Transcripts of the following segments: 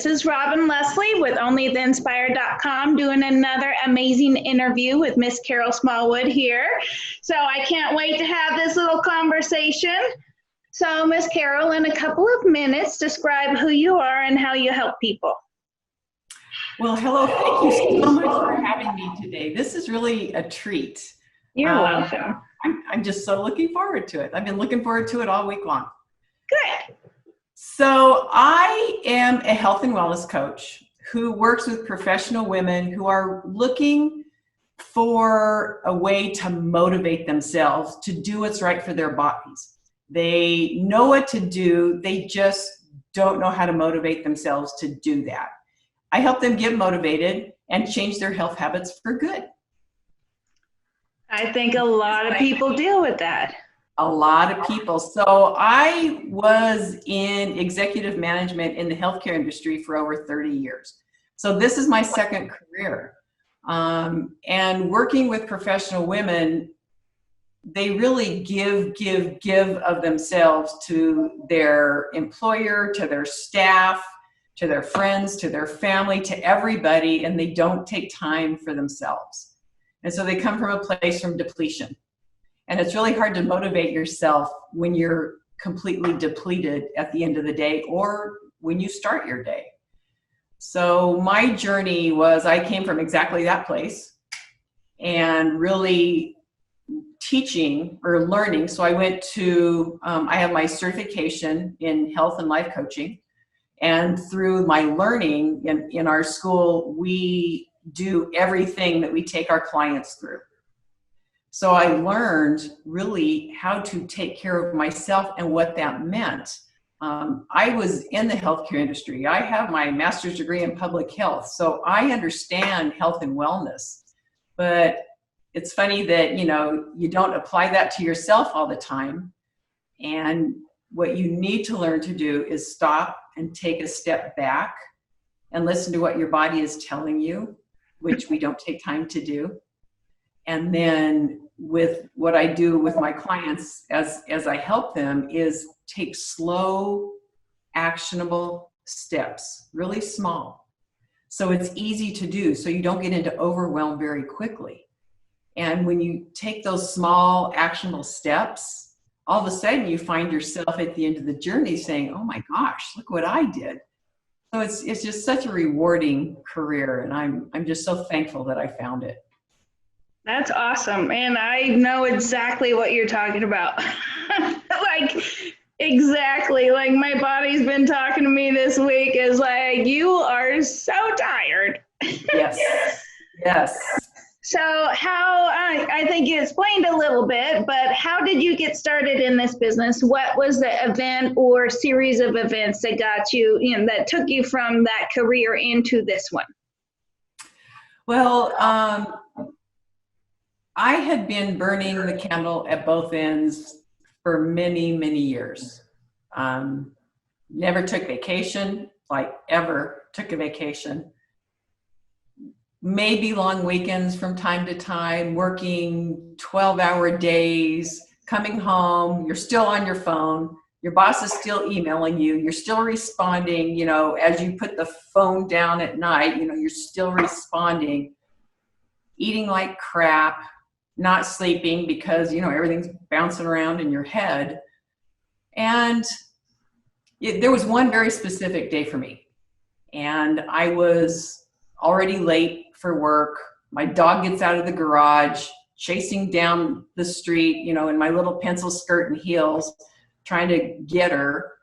This is Robyn Leslie with onlytheinspired.com doing another amazing interview with Miss Carol Smallwood here. So I can't wait to have this little conversation. So Miss Carol, in a couple of minutes, describe who you are and how you help people. Well, hello. Thank you so much for having me today. This is really a treat. You're welcome. I'm just so looking forward to it. I've been looking forward to it all week long. Good. So I am a health and wellness coach who works with professional women who are looking for a way to motivate themselves to do what's right for their bodies. They know what to do. They just don't know how to motivate themselves to do that. I help them get motivated and change their health habits for good. I think a lot of people deal with that. A lot of people. So I was in executive management in the healthcare industry for over 30 years. So this is my second career. And working with professional women, they really give of themselves to their employer, to their staff, to their friends, to their family, to everybody, and they don't take time for themselves. And so they come from a place from depletion. And it's really hard to motivate yourself when you're completely depleted at the end of the day or when you start your day. So my journey was, I came from exactly that place and really teaching or learning. So I went to, I have my certification in health and life coaching. And through my learning in our school, we do everything that we take our clients through. So I learned really how to take care of myself and what that meant. I was in the healthcare industry. I have my master's degree in public health, so I understand health and wellness. But it's funny that, you don't apply that to yourself all the time. And what you need to learn to do is stop and take a step back and listen to what your body is telling you, which we don't take time to do. And then with what I do with my clients as I help them is take slow, actionable steps, really small. So it's easy to do, so you don't get into overwhelm very quickly. And when you take those small, actionable steps, all of a sudden you find yourself at the end of the journey saying, oh my gosh, look what I did. So it's just such a rewarding career, and I'm just so thankful that I found it. That's awesome. And I know exactly what you're talking about. Exactly. Like my body's been talking to me this week is like, you are so tired. Yes. Yes. So how, I think you explained a little bit, but how did you get started in this business? What was the event or series of events that got you, that took you from that career into this one? Well, I had been burning the candle at both ends for many, many years. Never took vacation, ever took a vacation. Maybe long weekends from time to time, working 12-hour days, coming home, you're still on your phone, your boss is still emailing you, you're still responding, as you put the phone down at night, you're still responding, eating like crap, not sleeping because, everything's bouncing around in your head. And there was one very specific day for me. And I was already late for work. My dog gets out of the garage, chasing down the street, in my little pencil skirt and heels, trying to get her.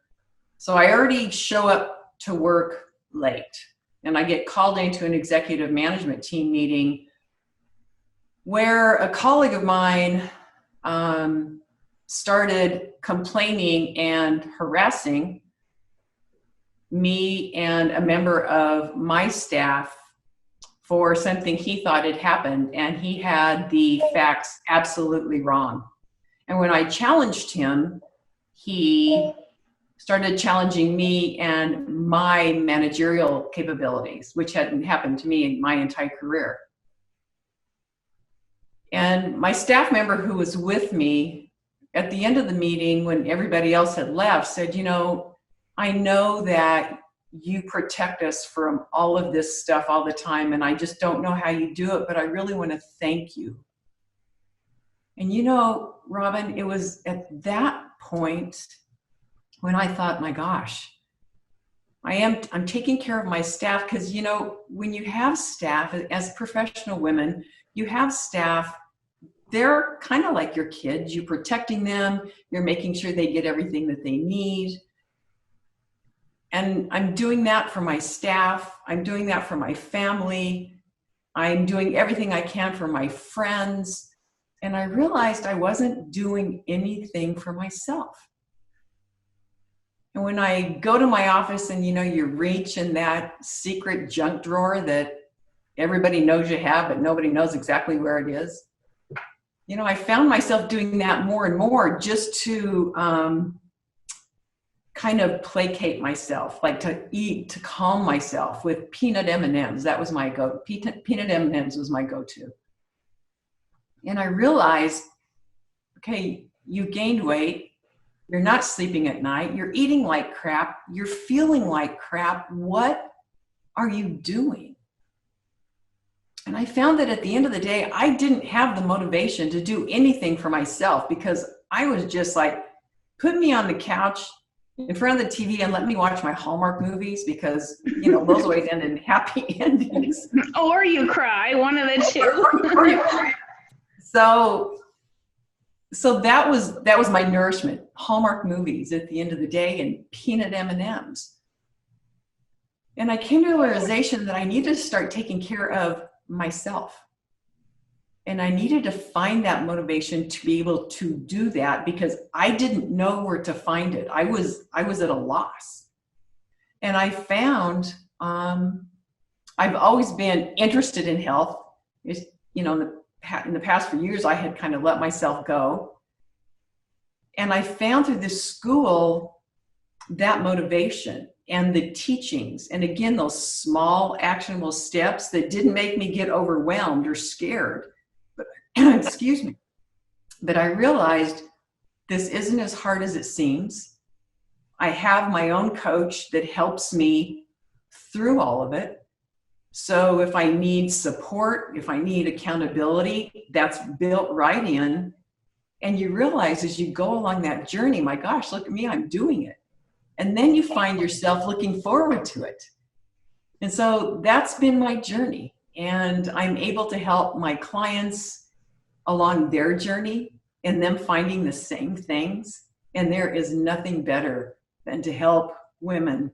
So I already show up to work late. And I get called into an executive management team meeting where a colleague of mine started complaining and harassing me and a member of my staff for something he thought had happened, and he had the facts absolutely wrong. And when I challenged him, he started challenging me and my managerial capabilities, which hadn't happened to me in my entire career. And my staff member who was with me at the end of the meeting when everybody else had left said, I know that you protect us from all of this stuff all the time, and I just don't know how you do it, but I really want to thank you. And you know, Robyn, it was at that point when I thought, my gosh, I'm taking care of my staff, because, you know, when you have staff, as professional women, you have staff, they're kind of like your kids. You're protecting them, you're making sure they get everything that they need. And I'm doing that for my staff, I'm doing that for my family, I'm doing everything I can for my friends. And I realized I wasn't doing anything for myself. And when I go to my office and, you know, you reach in that secret junk drawer that everybody knows you have, but nobody knows exactly where it is, you know, I found myself doing that more and more, just to kind of placate myself, like to eat, to calm myself with peanut M&Ms. That was my peanut M&Ms was my go-to. And I realized, okay, you gained weight, you're not sleeping at night, you're eating like crap, you're feeling like crap. What are you doing? And I found that at the end of the day, I didn't have the motivation to do anything for myself, because I was just like, put me on the couch in front of the TV and let me watch my Hallmark movies, because, you know, those always end in happy endings. Or you cry, one of the two. So that was my nourishment, Hallmark movies at the end of the day, and peanut M&Ms. And I came to the realization that I needed to start taking care of myself. And I needed to find that motivation to be able to do that, because I didn't know where to find it. I was at a loss. And I found, I've always been interested in health. You know, in the past few years, I had kind of let myself go. And I found through this school that motivation and the teachings. And again, those small actionable steps that didn't make me get overwhelmed or scared. But, excuse me. But I realized this isn't as hard as it seems. I have my own coach that helps me through all of it. So if I need support, if I need accountability, that's built right in. And you realize as you go along that journey, my gosh, look at me, I'm doing it. And then you find yourself looking forward to it. And so that's been my journey. And I'm able to help my clients along their journey and them finding the same things. And there is nothing better than to help women,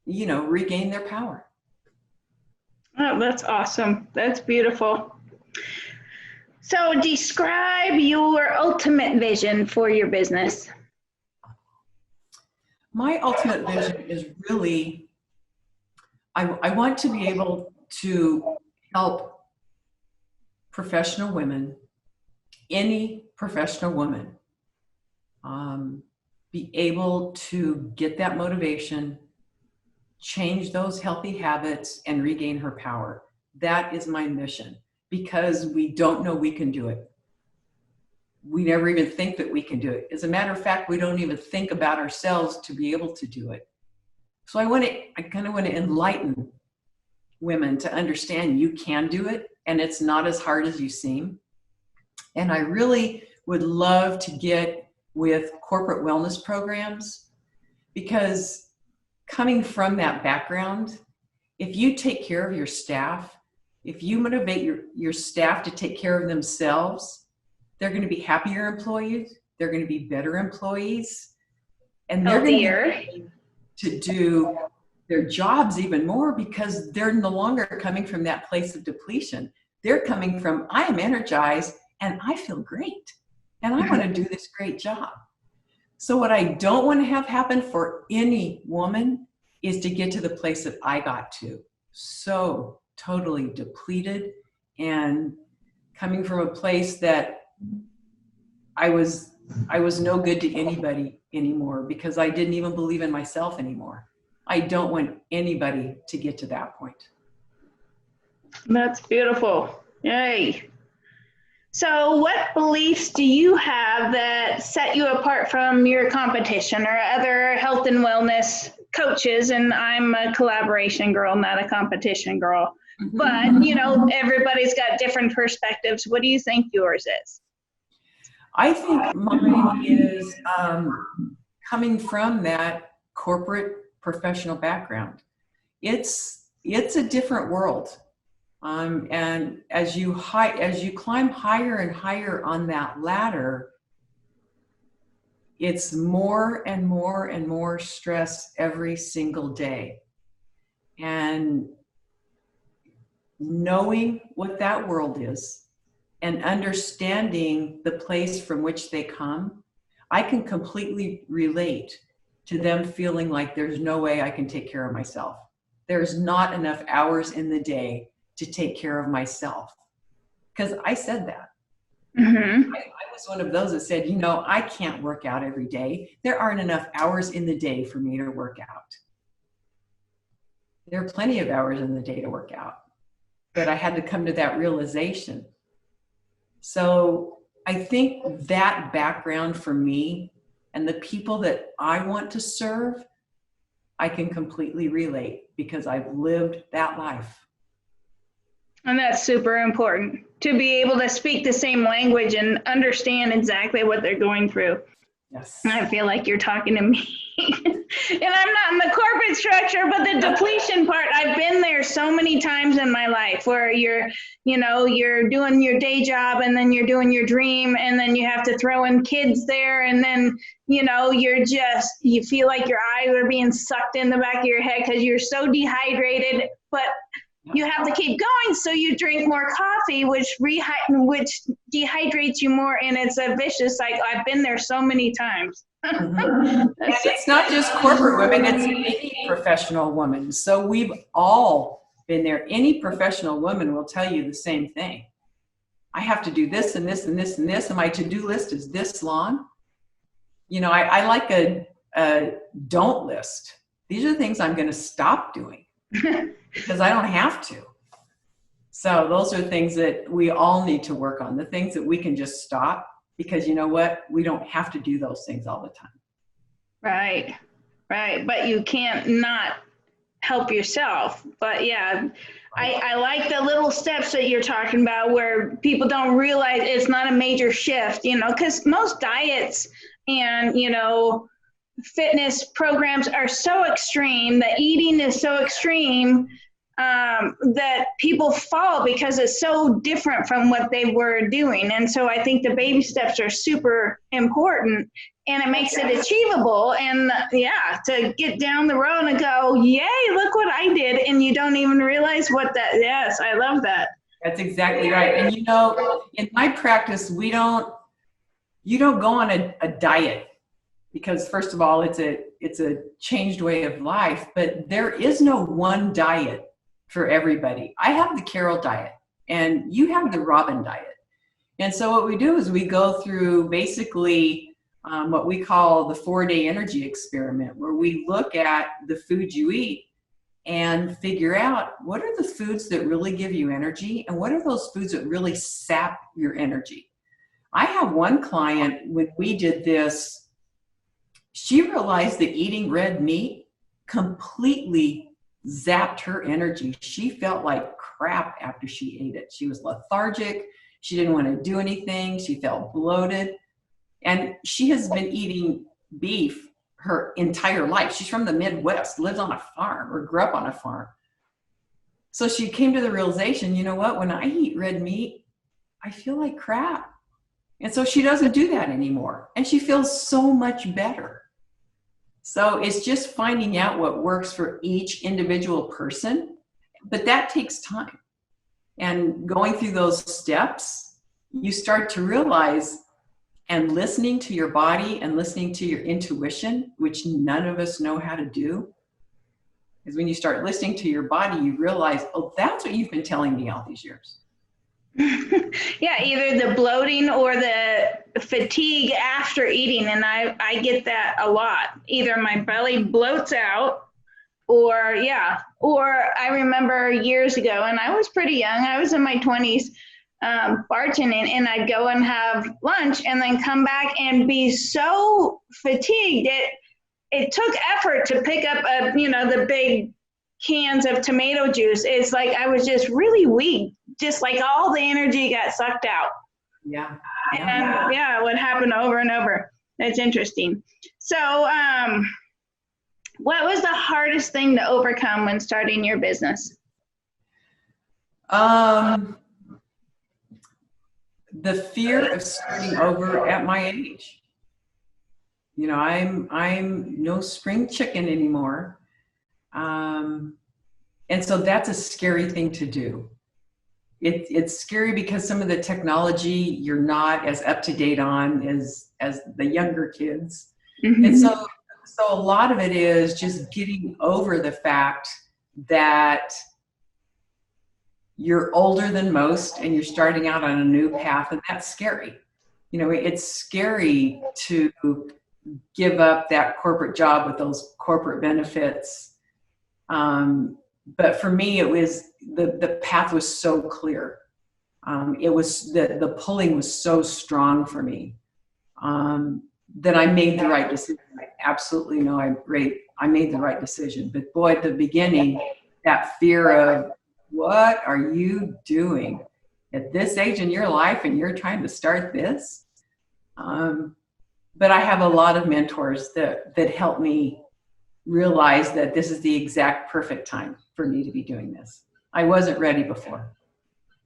you know, regain their power. Oh, that's awesome. That's beautiful. So describe your ultimate vision for your business. My ultimate vision is really, I want to be able to help professional women, any professional woman, be able to get that motivation, change those healthy habits, and regain her power. That is my mission, because we don't know we can do it. We never even think that we can do it. As a matter of fact, we don't even think about ourselves to be able to do it. So I kind of want to enlighten women to understand you can do it, and it's not as hard as you seem. And I really would love to get with corporate wellness programs, because coming from that background, if you take care of your staff, if you motivate your staff to take care of themselves, they're going to be happier employees, they're going to be better employees, and they're going to do their jobs even more, because they're no longer coming from that place of depletion. They're coming from, I am energized and I feel great and I want to do this great job. So what I don't want to have happen for any woman is to get to the place that I got to, so totally depleted and coming from a place that I was no good to anybody anymore, because I didn't even believe in myself anymore. I don't want anybody to get to that point. That's beautiful. Yay. So what beliefs do you have that set you apart from your competition or other health and wellness coaches, and I'm a collaboration girl, not a competition girl. But, you know, everybody's got different perspectives. What do you think yours is? I think mine is coming from that corporate professional background. It's a different world. And as you climb higher and higher on that ladder, it's more and more and more stress every single day. And knowing what that world is and understanding the place from which they come, I can completely relate to them feeling like there's no way I can take care of myself. There's not enough hours in the day to take care of myself. Because I said that. Mm-hmm. I was one of those that said, you know, I can't work out every day. There aren't enough hours in the day for me to work out. There are plenty of hours in the day to work out. But I had to come to that realization. So I think that background for me and the people that I want to serve, I can completely relate because I've lived that life. And that's super important, to be able to speak the same language and understand exactly what they're going through. Yes. I feel like you're talking to me. And I'm not in the corporate structure, but the depletion part, I've been there so many times in my life where you're doing your day job and then you're doing your dream and then you have to throw in kids there and then, you know, you feel like your eyes are being sucked in the back of your head because you're so dehydrated, but you have to keep going, so you drink more coffee, which dehydrates you more, and it's a vicious cycle. I've been there so many times. Mm-hmm. And it's not just corporate women, it's any professional woman. So we've all been there. Any professional woman will tell you the same thing. I have to do this and this and this and this, and my to-do list is this long. You know, I like a don't list. These are the things I'm going to stop doing. Because I don't have to. So those are things that we all need to work on, the things that we can just stop, because you know what? We don't have to do those things all the time. Right. But you can't not help yourself. But yeah, I like the little steps that you're talking about where people don't realize it's not a major shift, you know, because most diets and, you know, fitness programs are so extreme, the eating is so extreme that people fall because it's so different from what they were doing. And so I think the baby steps are super important, and it makes it achievable. And yeah, to get down the road and go, yay, look what I did. And you don't even realize what that, yes, I love that. That's exactly right. And you know, in my practice, you don't go on a diet. Because first of all, it's a changed way of life, but there is no one diet for everybody. I have the Carol diet and you have the Robyn diet. And so what we do is we go through basically what we call the 4-day energy experiment, where we look at the food you eat and figure out what are the foods that really give you energy and what are those foods that really sap your energy. I have one client, when we did this, she realized that eating red meat completely zapped her energy. She felt like crap after she ate it. She was lethargic. She didn't want to do anything. She felt bloated. And she has been eating beef her entire life. She's from the Midwest, lives on a farm or grew up on a farm. So she came to the realization, you know what, when I eat red meat, I feel like crap. And so she doesn't do that anymore. And she feels so much better. So it's just finding out what works for each individual person, but that takes time. And going through those steps, you start to realize, and listening to your body and listening to your intuition, which none of us know how to do, is when you start listening to your body, you realize, oh, that's what you've been telling me all these years. Yeah, either the bloating or the fatigue after eating. And I get that a lot. Either my belly bloats out or I remember years ago, and I was pretty young, I was in my 20s, bartending, and I'd go and have lunch and then come back and be so fatigued. it took effort to pick up the big cans of tomato juice. It's like I was just really weak, just like all the energy got sucked out. Yeah. And yeah, it would happen over and over. That's interesting. So, what was the hardest thing to overcome when starting your business? The fear of starting over at my age. You know, I'm no spring chicken anymore. And so that's a scary thing to do. It's scary because some of the technology you're not as up to date on as the younger kids. Mm-hmm. And so a lot of it is just getting over the fact that you're older than most and you're starting out on a new path, and that's scary. You know, it's scary to give up that corporate job with those corporate benefits. But for me, it was the path was so clear. It was the pulling was so strong for me that I made the right decision. I absolutely know I made the right decision. But boy, at the beginning, that fear of what are you doing at this age in your life and you're trying to start this? But I have a lot of mentors that help me realize that this is the exact perfect time for me to be doing this. I wasn't ready before.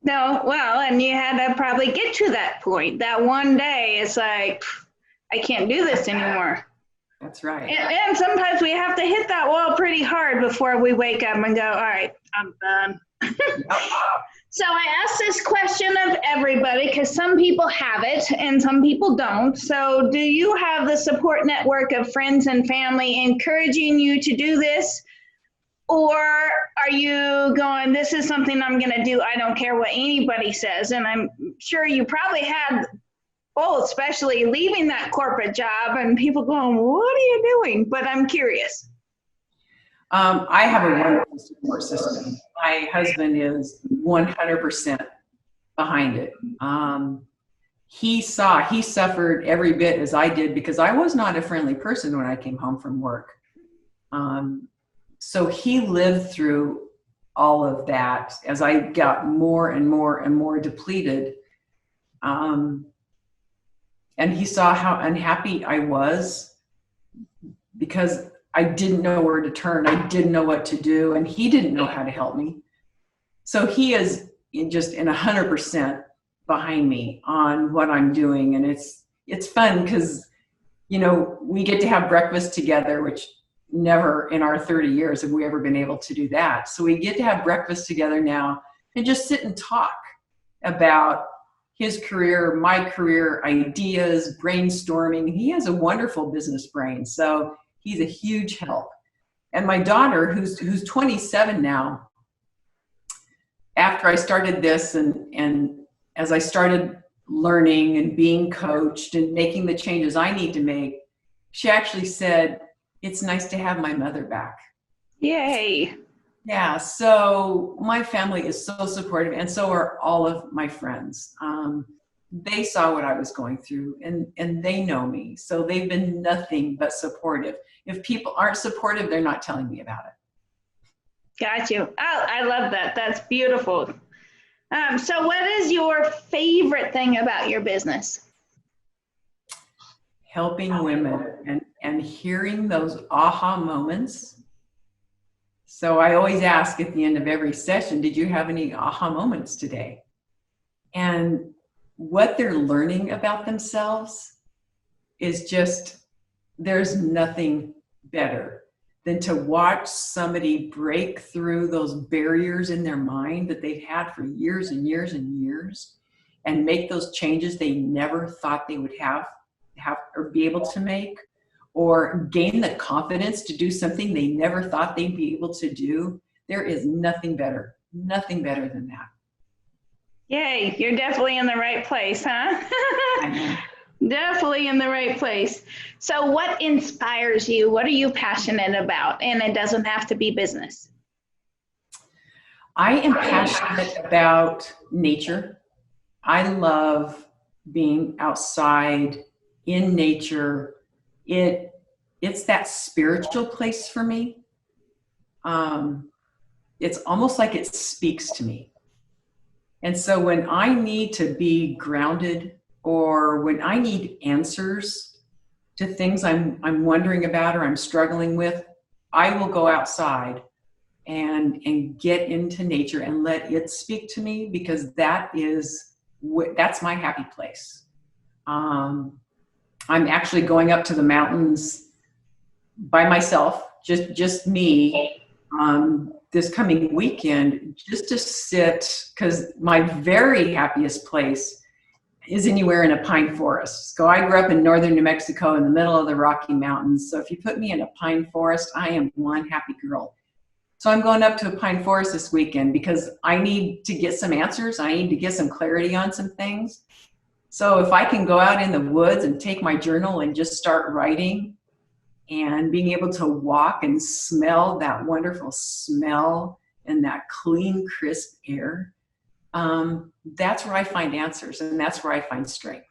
No, well, and you had to probably get to that point. That one day, it's like, I can't do this anymore. That's right. And sometimes we have to hit that wall pretty hard before we wake up and go, all right, I'm done. So I asked this question of everybody because some people have it and some people don't. So do you have the support network of friends and family encouraging you to do this? Or are you going, this is something I'm going to do. I don't care what anybody says. And I'm sure you probably had both, especially leaving that corporate job and people going, what are you doing? But I'm curious. I have a wonderful support system. My husband is 100% behind it. He suffered every bit as I did because I was not a friendly person when I came home from work. So he lived through all of that as I got more and more and more depleted. And he saw how unhappy I was because I didn't know where to turn. I didn't know what to do, and he didn't know how to help me. So he is just in 100% behind me on what I'm doing, and it's fun because, you know, we get to have breakfast together, which never in our 30 years have we ever been able to do that. So we get to have breakfast together now and just sit and talk about his career, my career, ideas, brainstorming. He has a wonderful business brain, so he's a huge help. And my daughter, who's 27 now, after I started this and as I started learning and being coached and making the changes I need to make, she actually said, it's nice to have my mother back. Yay. Yeah, so my family is so supportive, and so are all of my friends. They saw what I was going through, and they know me, so they've been nothing but supportive. If people aren't supportive, they're not telling me about it. Got you. Oh, I love that. That's beautiful. So what is your favorite thing about your business? Helping women and hearing those aha moments. So I always ask at the end of every session, did you have any aha moments today? And what they're learning about themselves is just, there's nothing better than to watch somebody break through those barriers in their mind that they've had for years and years and years and make those changes they never thought they would have or be able to make, or gain the confidence to do something they never thought they'd be able to do. There is nothing better than that. Yay, you're definitely in the right place, huh? Definitely in the right place. So what inspires you? What are you passionate about? And it doesn't have to be business. I am passionate about nature. I love being outside in nature. It it's that spiritual place for me. It's almost like it speaks to me. And so when I need to be grounded, or when I need answers to things I'm wondering about or I'm struggling with, I will go outside and get into nature and let it speak to me, because that's my happy place. I'm actually going up to the mountains by myself, just me, this coming weekend, just to sit, because my very happiest place is anywhere in a pine forest. So I grew up in northern New Mexico in the middle of the Rocky Mountains. So if you put me in a pine forest, I am one happy girl. So I'm going up to a pine forest this weekend because I need to get some answers. I need to get some clarity on some things. So if I can go out in the woods and take my journal and just start writing, and being able to walk and smell that wonderful smell and that clean, crisp air, that's where I find answers, and that's where I find strength.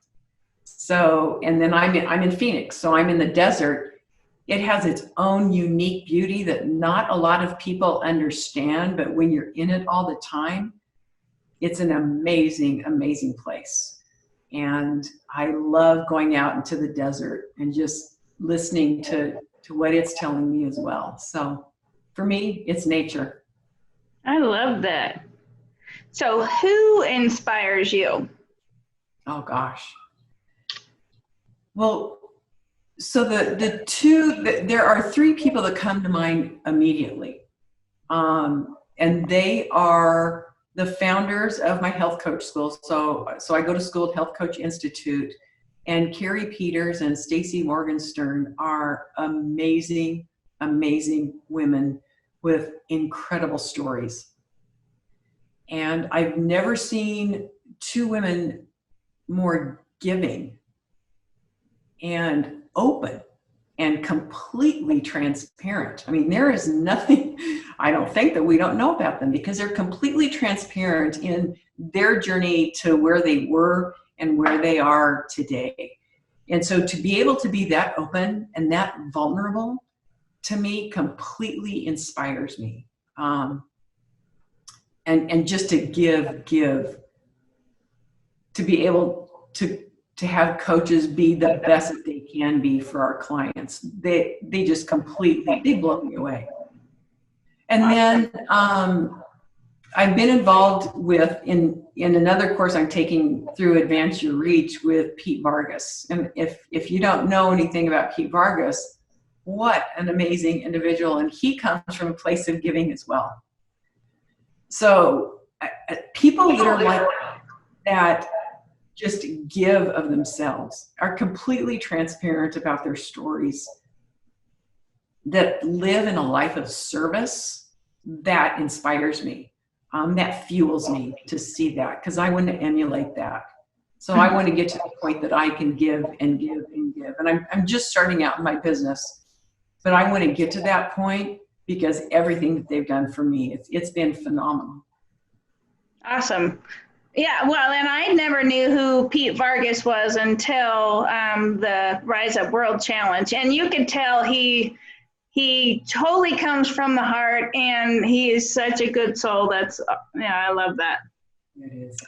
So, and then I'm in Phoenix, so I'm in the desert. It has its own unique beauty that not a lot of people understand, but when you're in it all the time, it's an amazing, amazing place. And I love going out into the desert and just listening to what it's telling me as well. So for me, it's nature. I love that. So who inspires you? Oh gosh. Well, so there are three people that come to mind immediately. And they are the founders of my health coach school. So I go to school at Health Coach Institute, and Carrie Peters and Stacy Morgenstern are amazing, amazing women with incredible stories. And I've never seen two women more giving and open and completely transparent. I mean, there is nothing, I don't think, that we don't know about them, because they're completely transparent in their journey to where they were and where they are today. And so to be able to be that open and that vulnerable, to me, completely inspires me. And just to give, to be able to have coaches be the best that they can be for our clients. They just completely, they blow me away. And then I've been involved with, in another course I'm taking through Advance Your Reach with Pete Vargas. And if you don't know anything about Pete Vargas, what an amazing individual. And he comes from a place of giving as well. So people that are like that, just give of themselves, are completely transparent about their stories, that live in a life of service, that inspires me. That fuels me to see that, because I want to emulate that. So I want to get to the point that I can give and give and give. And I'm just starting out in my business, but I want to get to that point, because everything that they've done for me, it's been phenomenal. Awesome. Yeah, well, and I never knew who Pete Vargas was until the Rise Up World Challenge. And you could tell he totally comes from the heart, and he is such a good soul. I love that. It is.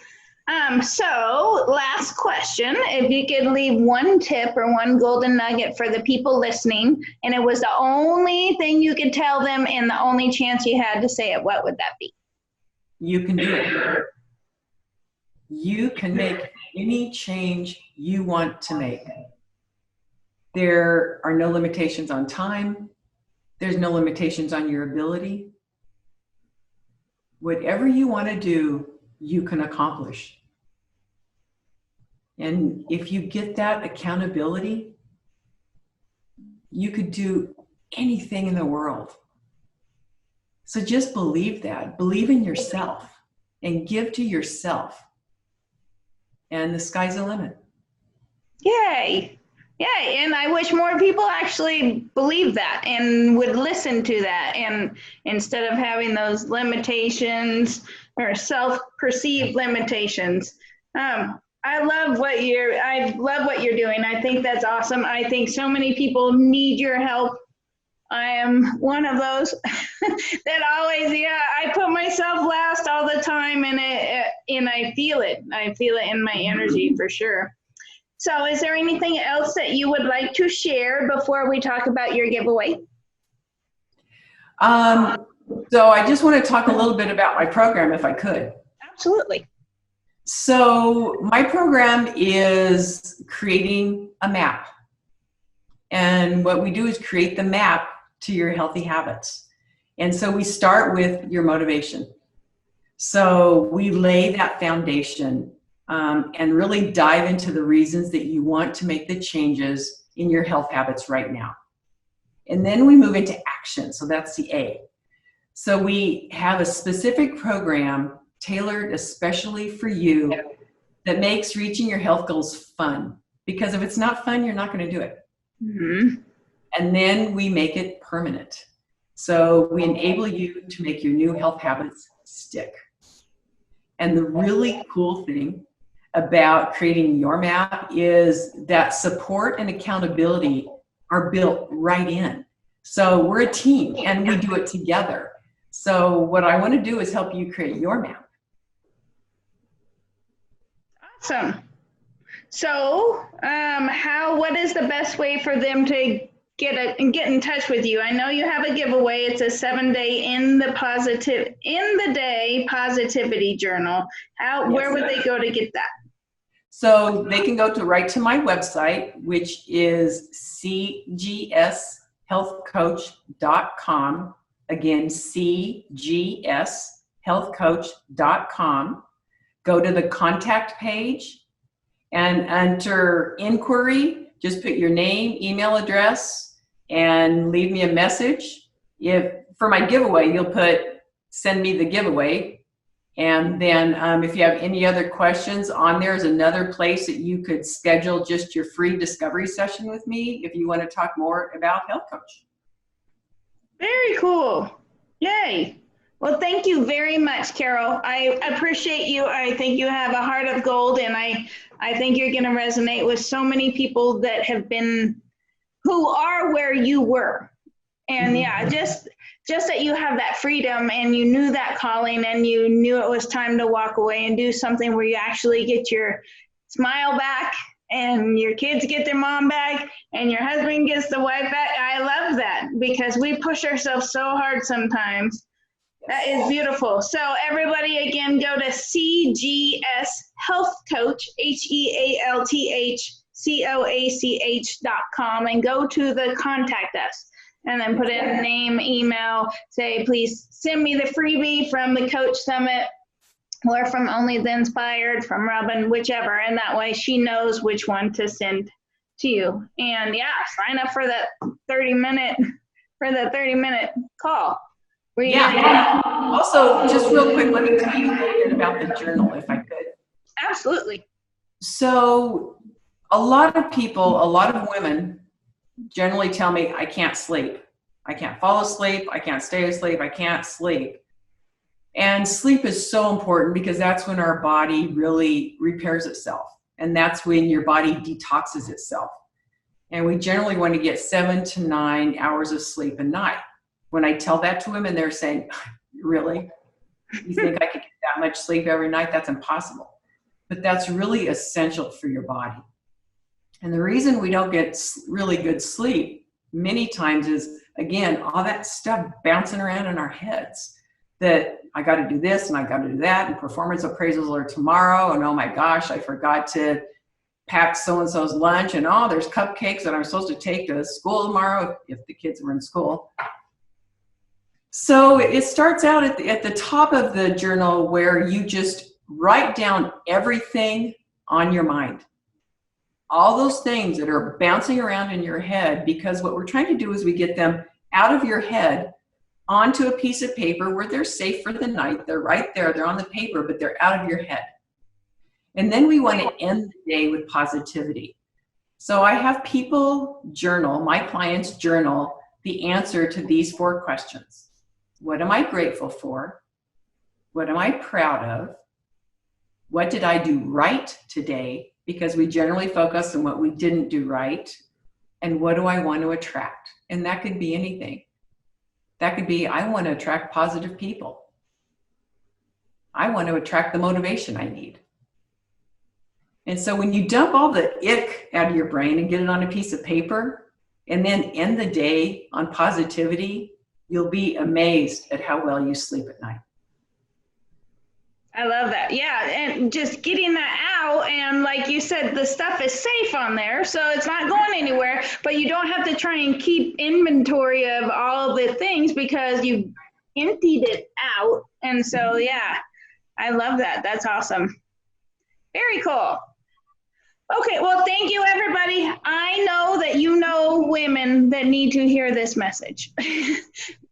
So last question, if you could leave one tip or one golden nugget for the people listening, and it was the only thing you could tell them and the only chance you had to say it, what would that be? You can do it. You can make any change you want to make. There are no limitations on time. There's no limitations on your ability. Whatever you want to do, you can accomplish. And if you get that accountability, you could do anything in the world. So just believe that. Believe in yourself and give to yourself. And the sky's the limit. Yay. Yay. And I wish more people actually believe that and would listen to that, and instead of having those limitations or self-perceived limitations. I love what you're doing. I think that's awesome. I think so many people need your help. I am one of those that always, I put myself last all the time, and I feel it. I feel it in my energy for sure. So is there anything else that you would like to share before we talk about your giveaway? So I just want to talk a little bit about my program, if I could. Absolutely. So my program is creating a map. And what we do is create the map to your healthy habits. And so we start with your motivation. So we lay that foundation and really dive into the reasons that you want to make the changes in your health habits right now. And then we move into action. So that's the A. So we have a specific program tailored especially for you that makes reaching your health goals fun. Because if it's not fun, you're not going to do it. Mm-hmm. And then we make it permanent. So we enable you to make your new health habits stick. And the really cool thing about creating your map is that support and accountability are built right in. So we're a team and we do it together. So what I want to do is help you create your map. Awesome. So what is the best way for them to get in touch with you? I know you have a giveaway. It's a 7-day in the day positivity journal. Where would they go to get that? So they can go right to my website, which is cgshealthcoach.com. Again, cgshealthcoach.com. Go to the contact page and enter inquiry. Just put your name, email address, and leave me a message. For my giveaway, you'll put send me the giveaway. And then if you have any other questions, on there is another place that you could schedule just your free discovery session with me if you want to talk more about Health Coach. Very cool. Yay. Well, thank you very much, Carol. I appreciate you. I think you have a heart of gold, and I think you're going to resonate with so many people that who are where you were. And just that you have that freedom and you knew that calling and you knew it was time to walk away and do something where you actually get your smile back and your kids get their mom back and your husband gets the wife back. I love that because we push ourselves so hard sometimes. That is beautiful. So everybody, again, go to CGS Health Coach, HEALTHCOACH.com and go to the contact us. And then put in name, email, say, please send me the freebie from the Coach Summit or from Only the Inspired, from Robyn, whichever. And that way she knows which one to send to you. And sign up for that 30-minute call. Also, just real quick, let me tell you a little bit about the journal, if I could. Absolutely. So a lot of women generally tell me, I can't sleep. I can't fall asleep. I can't stay asleep. I can't sleep. And sleep is so important because that's when our body really repairs itself. And that's when your body detoxes itself. And we generally want to get 7 to 9 hours of sleep a night. When I tell that to women, they're saying, really? You think I could get that much sleep every night? That's impossible. But that's really essential for your body. And the reason we don't get really good sleep many times is, again, all that stuff bouncing around in our heads that I got to do this and I got to do that, and performance appraisals are tomorrow, and oh my gosh, I forgot to pack so-and-so's lunch, and there's cupcakes that I'm supposed to take to school tomorrow if the kids were in school. So it starts out at the top of the journal where you just write down everything on your mind. All those things that are bouncing around in your head, because what we're trying to do is we get them out of your head onto a piece of paper where they're safe for the night. They're right there. They're on the paper, but they're out of your head. And then we want to end the day with positivity. So I have people journal, my clients journal, the answer to these 4 questions. What am I grateful for? What am I proud of? what did I do right today? Because we generally focus on what we didn't do right. And what do I want to attract? And that could be anything. That could be, I want to attract positive people. I want to attract the motivation I need. And so when you dump all the ick out of your brain and get it on a piece of paper, and then end the day on positivity, you'll be amazed at how well you sleep at night. I love that. Yeah. And just getting that out. And like you said, the stuff is safe on there. So it's not going anywhere, but you don't have to try and keep inventory of all the things because you emptied it out. And so, yeah, I love that. That's awesome. Very cool. Okay, well, thank you, everybody. I know that you know women that need to hear this message.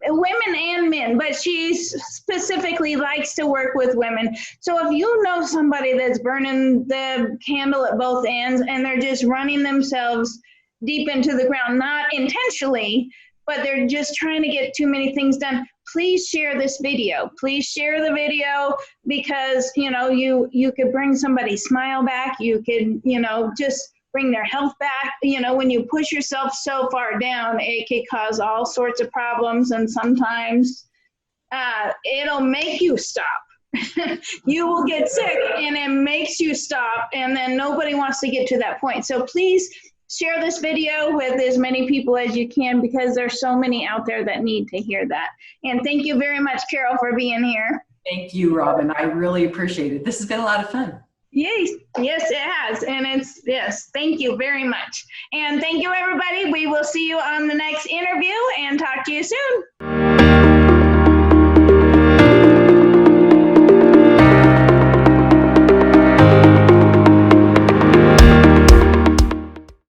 Women and men, but she specifically likes to work with women. So if you know somebody that's burning the candle at both ends and they're just running themselves deep into the ground, not intentionally, but they're just trying to get too many things done, please share this video. Please share the video because, you know, you could bring somebody's smile back. You could, you know, just bring their health back. You know, when you push yourself so far down, it could cause all sorts of problems. And sometimes it'll make you stop. You will get sick and it makes you stop. And then nobody wants to get to that point. So please share this video with as many people as you can because there's so many out there that need to hear that. And thank you very much, Carol, for being here. Thank you, Robyn. I really appreciate it. This has been a lot of fun. Yes, yes, it has. And it's, yes, thank you very much. And thank you, everybody. We will see you on the next interview and talk to you soon.